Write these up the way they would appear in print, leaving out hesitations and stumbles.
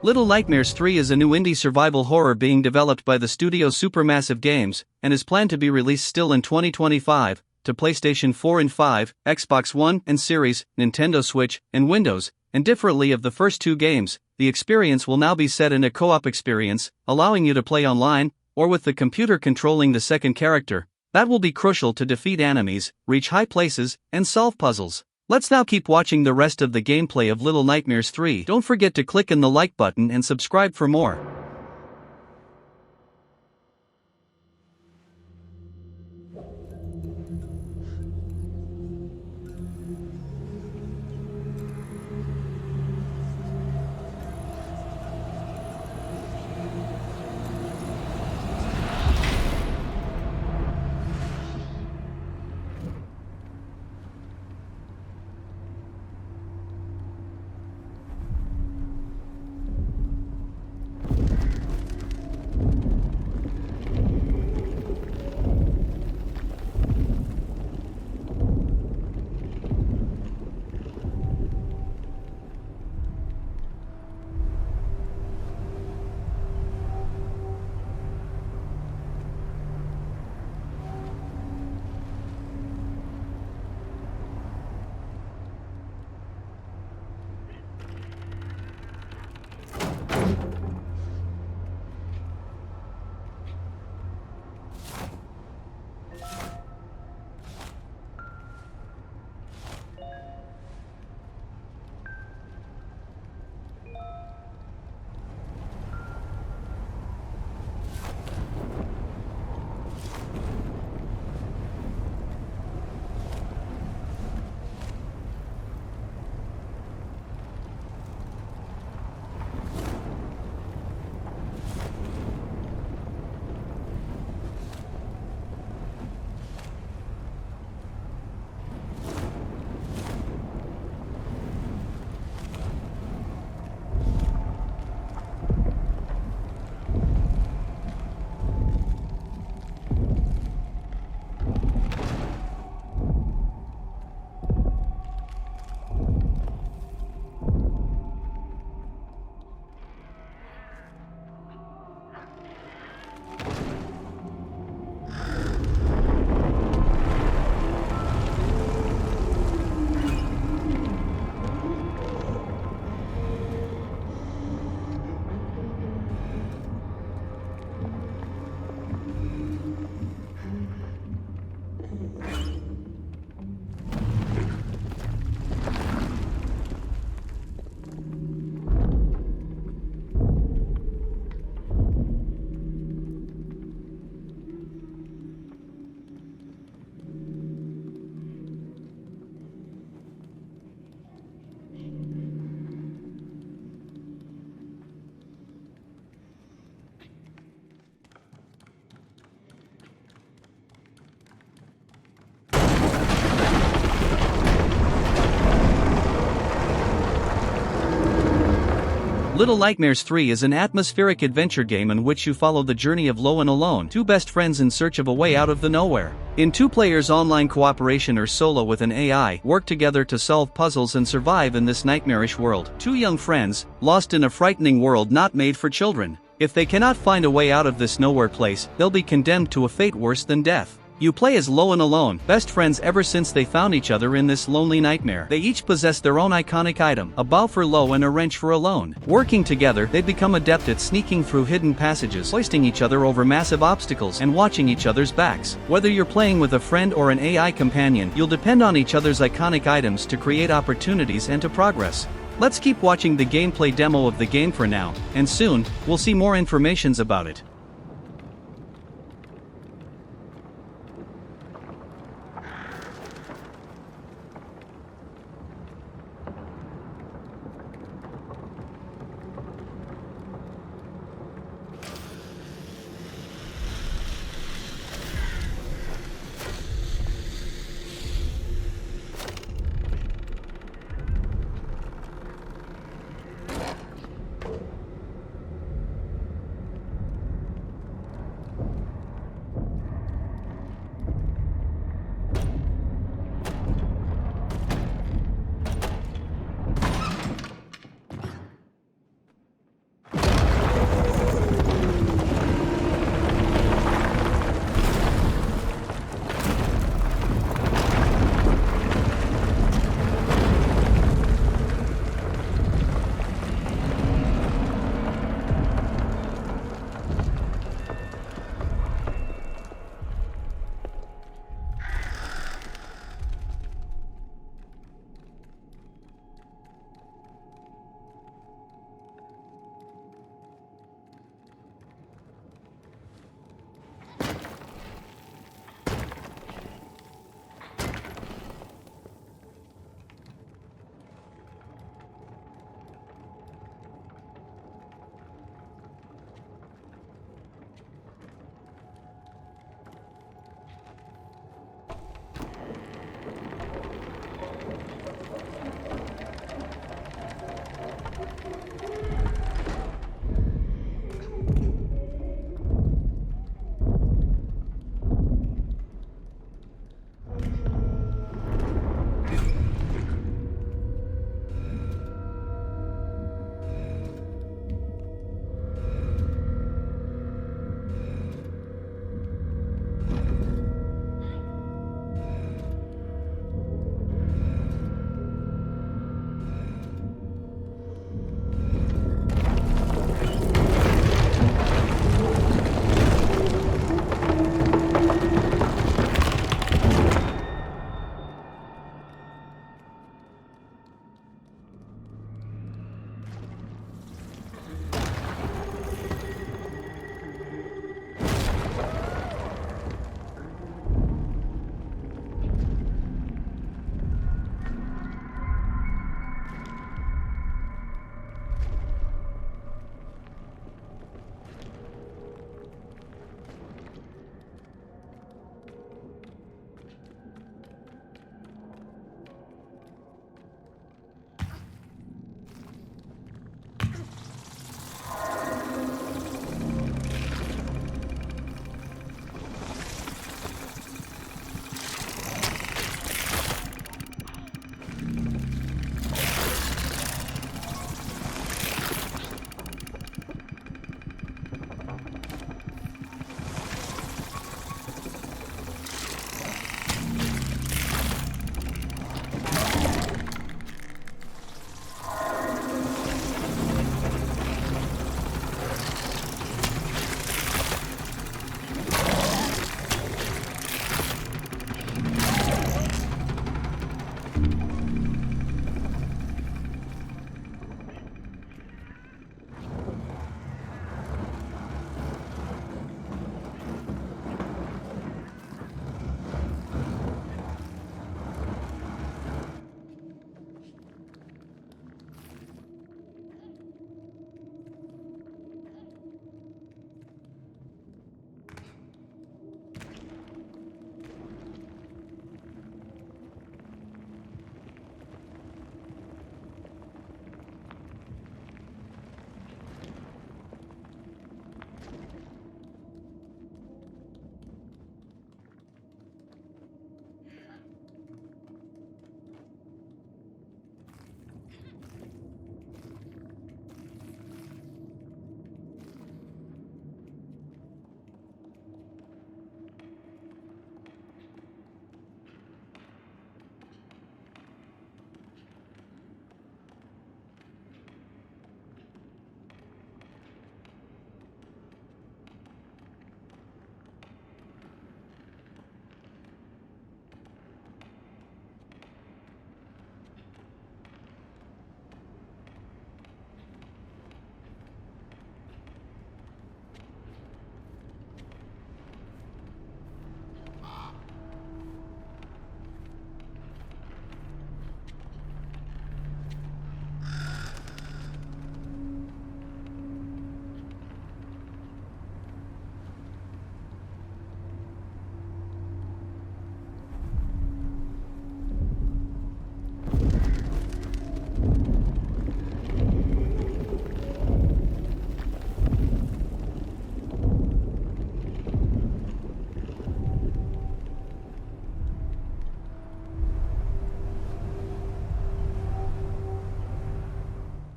Little Nightmares 3 is a new indie survival horror being developed by the studio Supermassive Games, and is planned to be released still in 2025, to PlayStation 4 and 5, Xbox One and Series, Nintendo Switch, and Windows, and differently of the first two games, the experience will now be set in a co-op experience, allowing you to play online, or with the computer controlling the second character. That will be crucial to defeat enemies, reach high places, and solve puzzles. Let's now keep watching the rest of the gameplay of Little Nightmares 3. Don't forget to click on the like button and subscribe for more. Little Nightmares 3 is an atmospheric adventure game in which you follow the journey of Lo and Alone, two best friends in search of a way out of the nowhere. In two players online cooperation or solo with an AI, work together to solve puzzles and survive in this nightmarish world. Two young friends, lost in a frightening world not made for children. If they cannot find a way out of this nowhere place, they'll be condemned to a fate worse than death. You play as Lo and Alone, best friends ever since they found each other in this lonely nightmare. They each possess their own iconic item, a bow for Lo and a wrench for Alone. Working together, they become adept at sneaking through hidden passages, hoisting each other over massive obstacles, and watching each other's backs. Whether you're playing with a friend or an AI companion, you'll depend on each other's iconic items to create opportunities and to progress. Let's keep watching the gameplay demo of the game for now, and soon, we'll see more informations about it.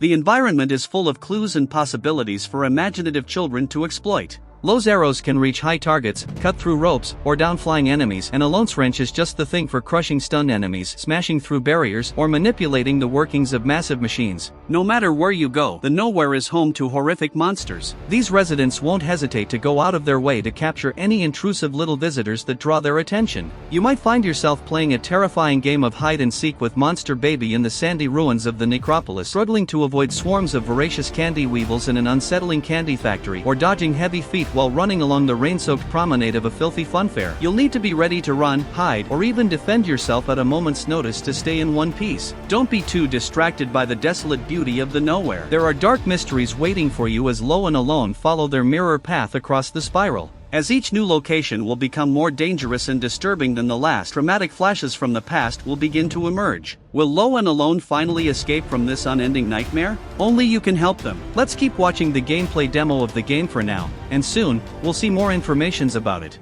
The environment is full of clues and possibilities for imaginative children to exploit. Low's arrows can reach high targets, cut through ropes, or down flying enemies, and Alone's wrench is just the thing for crushing stunned enemies, smashing through barriers, or manipulating the workings of massive machines. No matter where you go, the Nowhere is home to horrific monsters. These residents won't hesitate to go out of their way to capture any intrusive little visitors that draw their attention. You might find yourself playing a terrifying game of hide and seek with Monster Baby in the sandy ruins of the necropolis, struggling to avoid swarms of voracious candy weevils in an unsettling candy factory, or dodging heavy feet while running along the rain-soaked promenade of a filthy funfair. You'll need to be ready to run, hide, or even defend yourself at a moment's notice to stay in one piece. Don't be too distracted by the desolate beauty of the Nowhere. There are dark mysteries waiting for you as Low and Alone follow their mirror path across the spiral. As each new location will become more dangerous and disturbing than the last, dramatic flashes from the past will begin to emerge. Will Low and Alone finally escape from this unending nightmare? Only you can help them. Let's keep watching the gameplay demo of the game for now, and soon, we'll see more informations about it.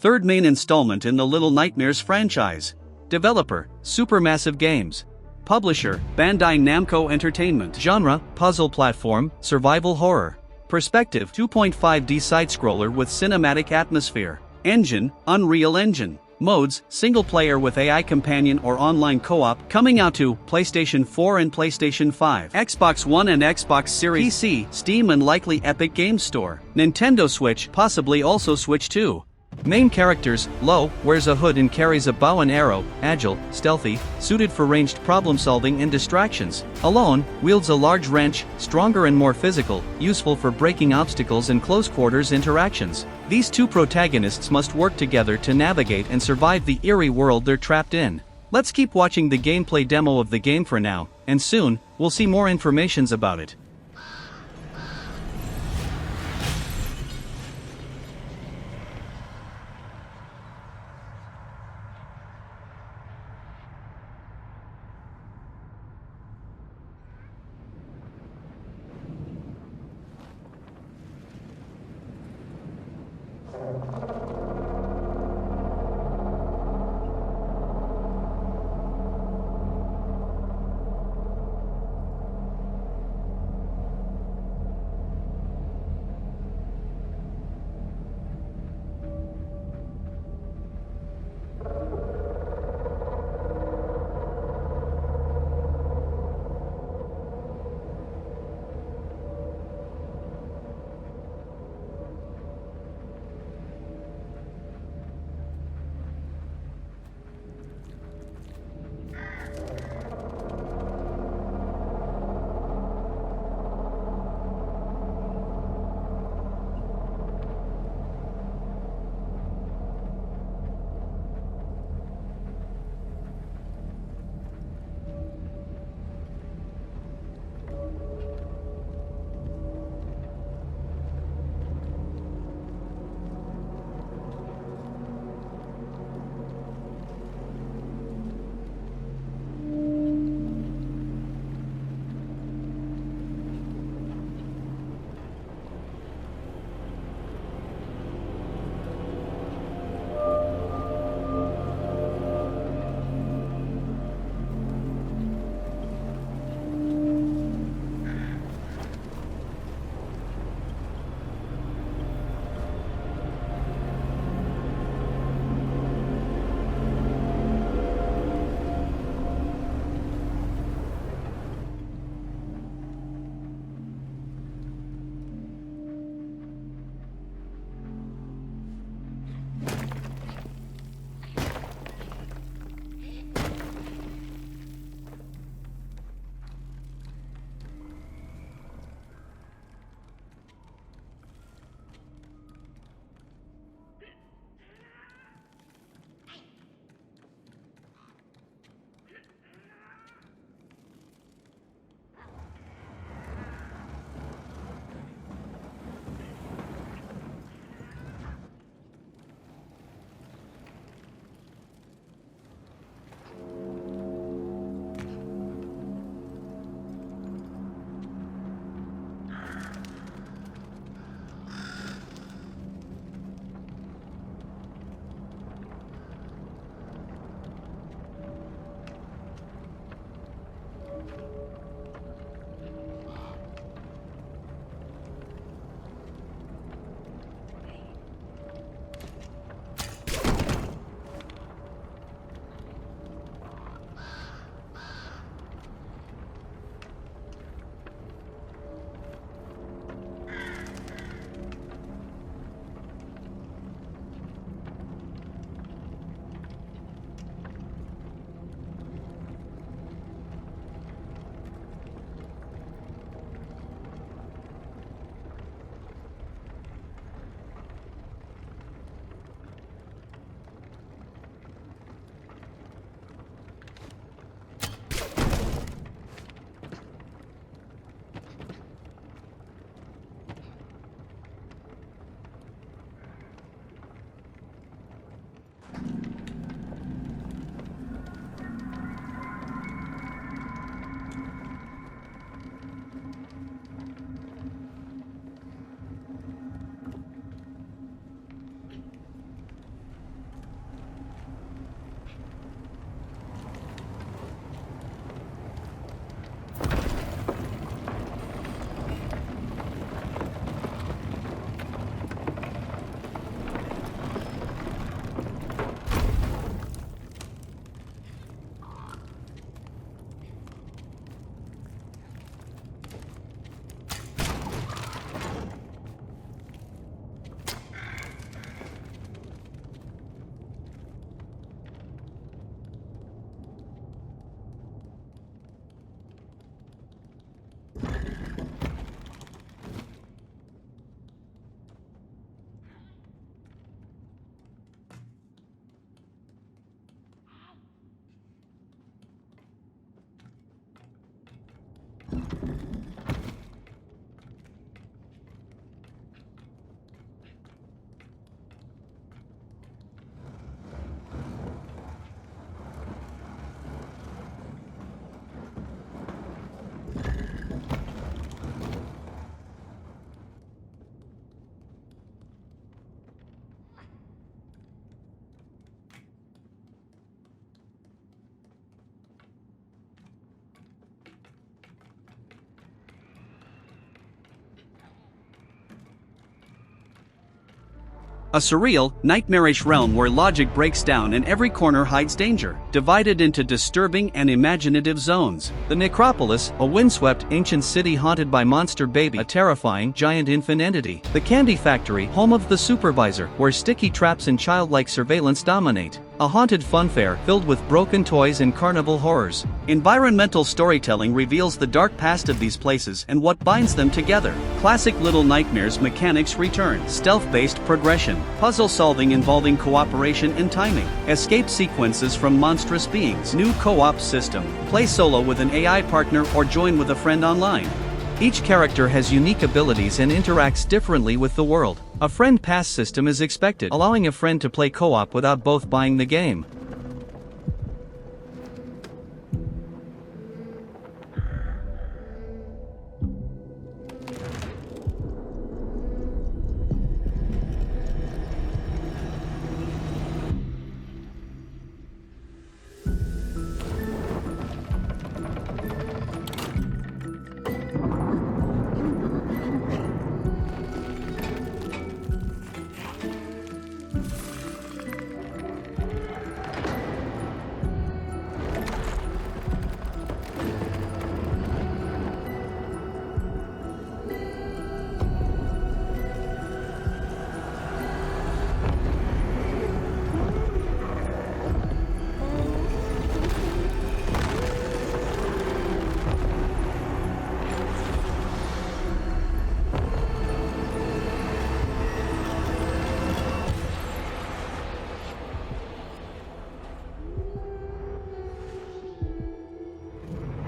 third main installment in the Little Nightmares franchise. Developer, Supermassive Games. Publisher, Bandai Namco Entertainment. Genre, puzzle platform, survival horror. Perspective, 2.5D side-scroller with cinematic atmosphere. Engine, Unreal Engine. Modes, single player with AI companion or online co-op, coming out to PlayStation 4 and PlayStation 5, Xbox One and Xbox Series, PC, Steam and likely Epic Games Store, Nintendo Switch, possibly also Switch 2. Main characters, Lo, wears a hood and carries a bow and arrow, agile, stealthy, suited for ranged problem solving and distractions. Alone, wields a large wrench, stronger and more physical, useful for breaking obstacles and close quarters interactions. These two protagonists must work together to navigate and survive the eerie world they're trapped in. Let's keep watching the gameplay demo of the game for now, and soon, we'll see more informations about it. A surreal, nightmarish realm where logic breaks down and every corner hides danger, divided into disturbing and imaginative zones. The Necropolis, a windswept, ancient city haunted by Monster Baby, a terrifying, giant infant entity. The Candy Factory, home of the Supervisor, where sticky traps and childlike surveillance dominate. A haunted funfair filled with broken toys and carnival horrors. Environmental storytelling reveals the dark past of these places and what binds them together. Classic Little Nightmares mechanics return. Stealth-based progression. Puzzle solving involving cooperation and timing. Escape sequences from monstrous beings. New co-op system. Play solo with an AI partner or join with a friend online. Each character has unique abilities and interacts differently with the world. A friend pass system is expected, allowing a friend to play co-op without both buying the game.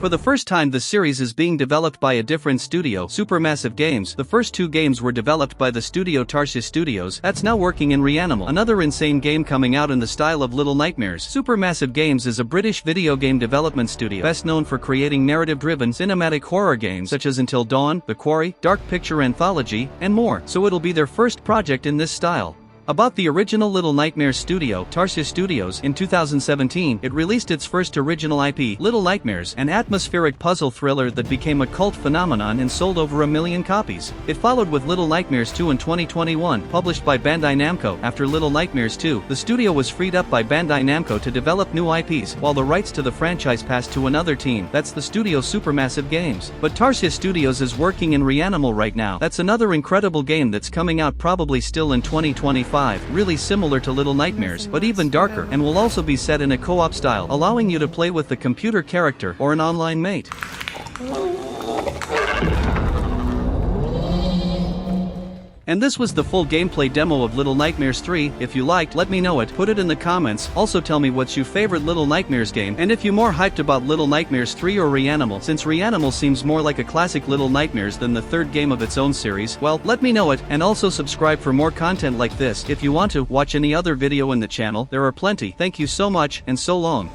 For the first time, the series is being developed by a different studio, Supermassive Games. The first two games were developed by the studio Tarsius Studios, that's now working in Reanimal, another insane game coming out in the style of Little Nightmares. Supermassive Games is a British video game development studio, best known for creating narrative-driven cinematic horror games such as Until Dawn, The Quarry, Dark Picture Anthology, and more, so it'll be their first project in this style. About the original Little Nightmares studio, Tarsius Studios, in 2017, it released its first original IP, Little Nightmares, an atmospheric puzzle thriller that became a cult phenomenon and sold over 1 million copies. It followed with Little Nightmares 2 in 2021, published by Bandai Namco. After Little Nightmares 2, the studio was freed up by Bandai Namco to develop new IPs, while the rights to the franchise passed to another team, that's the studio Supermassive Games. But Tarsius Studios is working in Reanimal right now. That's another incredible game that's coming out probably still in 2025. Really similar to Little Nightmares, but even darker, and will also be set in a co-op style, allowing you to play with the computer character or an online mate. And this was the full gameplay demo of Little Nightmares 3. If you liked, let me know it, put it in the comments. Also tell me what's your favorite Little Nightmares game, and if you're more hyped about Little Nightmares 3 or Reanimal, since Reanimal seems more like a classic Little Nightmares than the third game of its own series. Well, let me know it, and also subscribe for more content like this. If you want to watch any other video in the channel, there are plenty. Thank you so much, and so long.